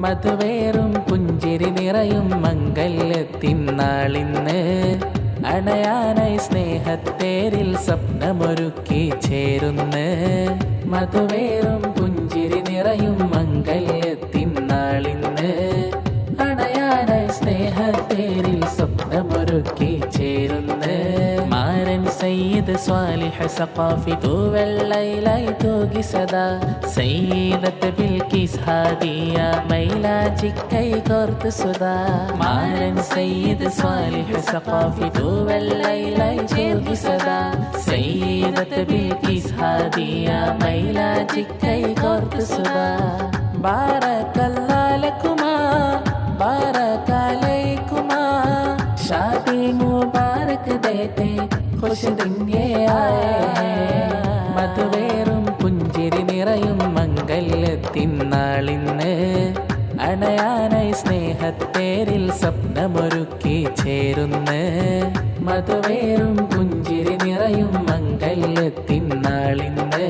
മധുവേറും പുഞ്ചിരി നിറയും മംഗല്യത്തിന്നാളിന്ന് അണയാനായി സ്നേഹത്തേരിൽ സ്വപ്നമൊരുക്കി ചേരുന്ന്. മധുവേറും പുഞ്ചിരി നിറയും മംഗല്യത്തിന്നാളിന്ന് അണയാനായി സ്നേഹത്തേരിൽ സ്വപ്നമൊരുക്കി ചേരുന്ന്. മാരൻ സയ്യിദ് സ്വാലിഹ് സഖാഫി തൂവെള്ളയിലായി തൂകി സദാ സയ്യിദത്ത് ബിൽക്കിസ് ഹാദിയ മൈലാജിക്കൈ കോർത്ത് സുധാ. മാരൻ സയ്യിദ് സ്വാലിഹ് സഖാഫി തൂവെള്ളയിലായി തൂകി സദാ സയ്യിദത്ത് ബിൽക്കിസ് ഹാദിയ മൈലാജിക്കൈ കോർത്ത് സുധാ. ബാറകല്ലാഹു ലക്കുമാ ബാറകലൈക്കുമാ शादी मुबारक देते खुश दिन ये आए हैं. മധുവേറും പുഞ്ചിരി നിറയും മംഗല്യത്തിന്നാളിന്ന് അണയാനായി സ്നേഹത്തേരിൽ സ്വപ്നമൊരുക്കി ചേരുന്ന്. മധുവേറും പുഞ്ചിരി നിറയും മംഗല്യത്തിന്നാളിന്ന്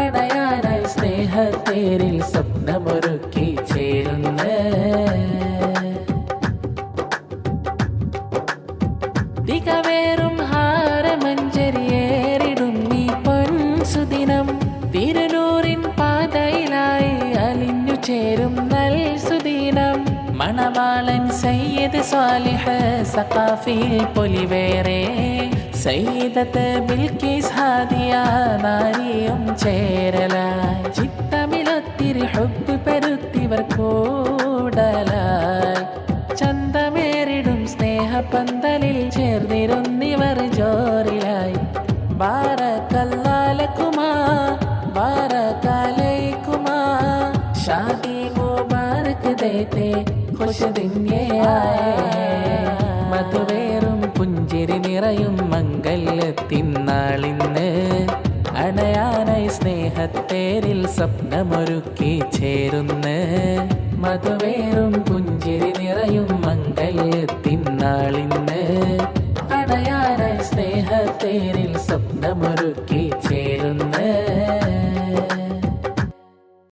അണയാനായി സ്നേഹത്തേരിൽ സ്വപ്നമൊരുക്കി ചേരുന്ന്. തികവേറും ഹാരമഞ്ചരിയേറിടും നീ പൊൻസുദിനം തിരുനൂറിൻ പാതയിലായി അലിഞ്ഞു ചേരും നൽ സുദിനം. മണവാളൻ സയ്യിദ് സ്വാലിഹ് സഖാഫിയിൽ പൊലിവേറെ സയ്യിദത്ത് ബിൽക്കിസ് ഹാദിയ നാരിയും ചേരലായി ചിത്തമിലൊത്തിരി ഹുബ്ബ് പെരുത്തിവർ കൂടലായി ചന്തമേറിടും സ്നേഹപന്തലിൽ ചേർന്നിരുന്നിവർ ജോറിലായി. ബാറകല്ലാഹു ലക്കുമാ ബാറകലൈക്കുമാ ഷാദി മുബാരക് ദേത്തെ ഖുശ് ദിൻ യേ ആയേ हैं. മധുവേറും പുഞ്ചിരി നിറയും മംഗല്യത്തിന്നാളിന്ന് അണയാനായി സ്നേഹത്തേരിൽ സ്വപ്നമൊരുക്കി ചേരുന്ന്. മധുവേറും പുഞ്ചിരി നിറയും മംഗല്യത്തിന്നാളിന്ന് അണയാനായി സ്നേഹത്തേരിൽ സ്വപ്നമൊരുക്കി